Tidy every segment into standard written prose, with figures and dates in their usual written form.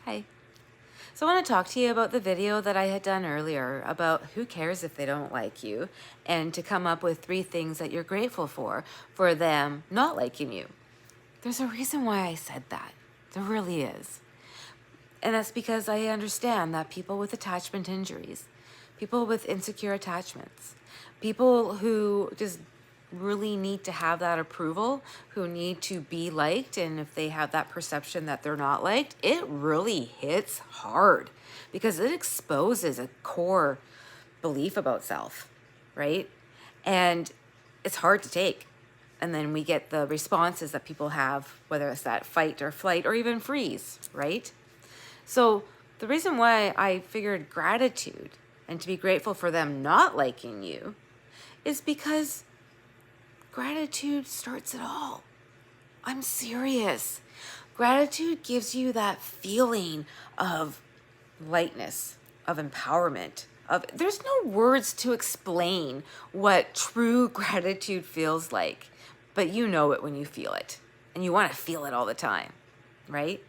Hi. So I want to talk to you about the video that I had done earlier about who cares if they don't like you, and to come up with 3 things that you're grateful for them not liking you. There's a reason why I said that. There really is. And that's because I understand that people with attachment injuries, people with insecure attachments, people who just really need to have that approval, who need to be liked, and if they have that perception that they're not liked, it really hits hard because it exposes a core belief about self, right? And it's hard to take. And then we get the responses that people have, whether it's that fight or flight or even freeze, right? So the reason why I figured gratitude and to be grateful for them not liking you is because gratitude starts it all. I'm serious. Gratitude gives you that feeling of lightness, of empowerment, there's no words to explain what true gratitude feels like, but you know it when you feel it, and you want to feel it all the time, right?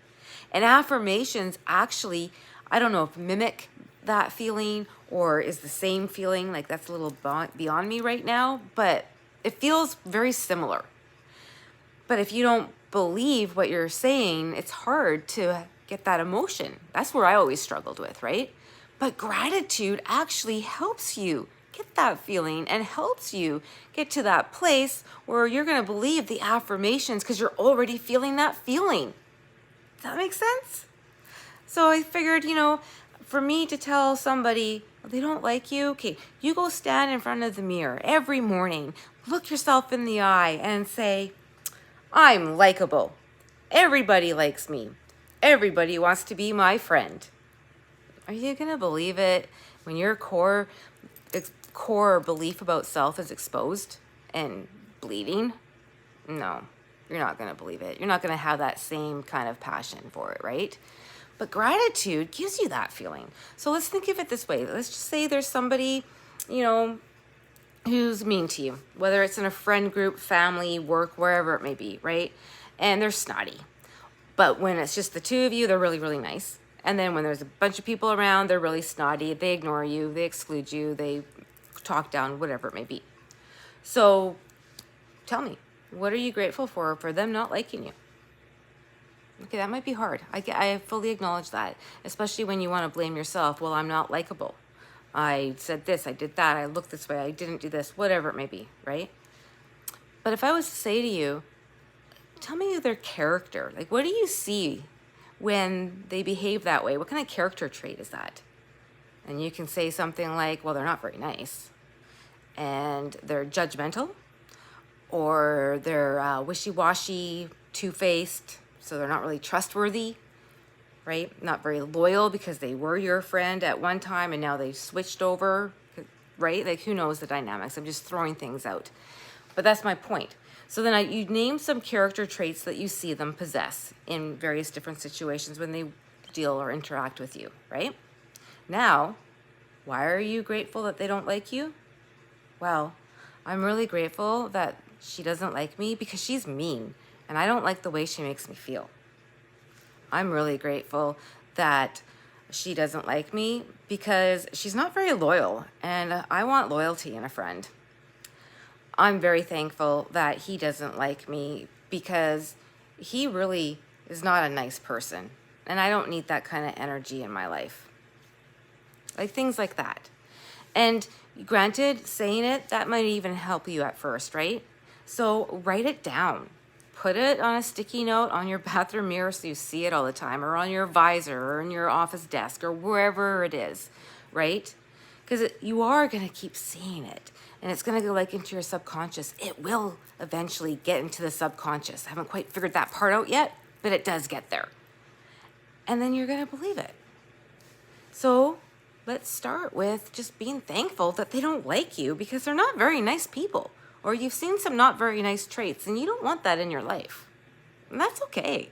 And affirmations actually, I don't know if mimic that feeling or is the same feeling, like that's a little beyond me right now, but it feels very similar. But if you don't believe what you're saying, it's hard to get that emotion. That's where I always struggled with, right? But gratitude actually helps you get that feeling and helps you get to that place where you're going to believe the affirmations because you're already feeling that feeling. Does that make sense? So I figured, for me to tell somebody they don't like you, okay, you go stand in front of the mirror every morning, look yourself in the eye and say, I'm likable. Everybody likes me. Everybody wants to be my friend. Are you going to believe it when your core belief about self is exposed and bleeding? No, you're not going to believe it. You're not going to have that same kind of passion for it, right? But gratitude gives you that feeling. So let's think of it this way. Let's just say there's somebody, who's mean to you, whether it's in a friend group, family, work, wherever it may be, right? And they're snotty. But when it's just the two of you, they're really, really nice. And then when there's a bunch of people around, they're really snotty. They ignore you, they exclude you, they talk down, whatever it may be. So tell me, what are you grateful for them not liking you? Okay, that might be hard. I fully acknowledge that, especially when you want to blame yourself. Well, I'm not likable. I said this, I did that, I looked this way, I didn't do this, whatever it may be, right? But if I was to say to you, tell me their character. Like, what do you see when they behave that way? What kind of character trait is that? And you can say something like, well, they're not very nice, and they're judgmental, or they're wishy-washy, two-faced, so they're not really trustworthy, right? Not very loyal because they were your friend at one time and now they've switched over, right? Like, who knows the dynamics? I'm just throwing things out. But that's my point. So then you name some character traits that you see them possess in various different situations when they deal or interact with you, right? Now, why are you grateful that they don't like you? Well, I'm really grateful that she doesn't like me because she's mean and I don't like the way she makes me feel. I'm really grateful that she doesn't like me because she's not very loyal, and I want loyalty in a friend. I'm very thankful that he doesn't like me because he really is not a nice person, and I don't need that kind of energy in my life. Like, things like that. And granted, saying it, that might even help you at first, right? So write it down. Put it on a sticky note on your bathroom mirror so you see it all the time, or on your visor, or in your office desk, or wherever it is, right? Because you are going to keep seeing it, and it's going to go like into your subconscious. It will eventually get into the subconscious. I haven't quite figured that part out yet, but it does get there. And then you're going to believe it. So let's start with just being thankful that they don't like you because they're not very nice people. Or you've seen some not very nice traits and you don't want that in your life. And that's okay.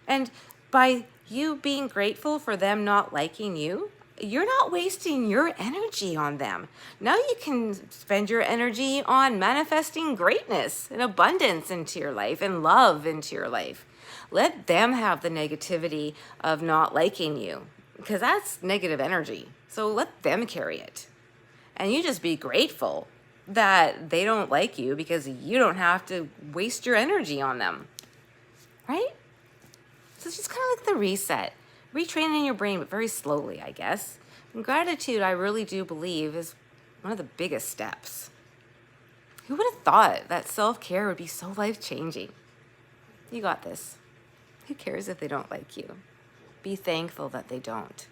And by you being grateful for them not liking you, you're not wasting your energy on them. Now you can spend your energy on manifesting greatness and abundance into your life and love into your life. Let them have the negativity of not liking you, because that's negative energy. So let them carry it. And you just be grateful that they don't like you, because you don't have to waste your energy on them. Right? So it's just kind of like the reset. Retraining your brain, but very slowly, I guess. And gratitude, I really do believe, is one of the biggest steps. Who would have thought that self-care would be so life-changing? You got this. Who cares if they don't like you? Be thankful that they don't.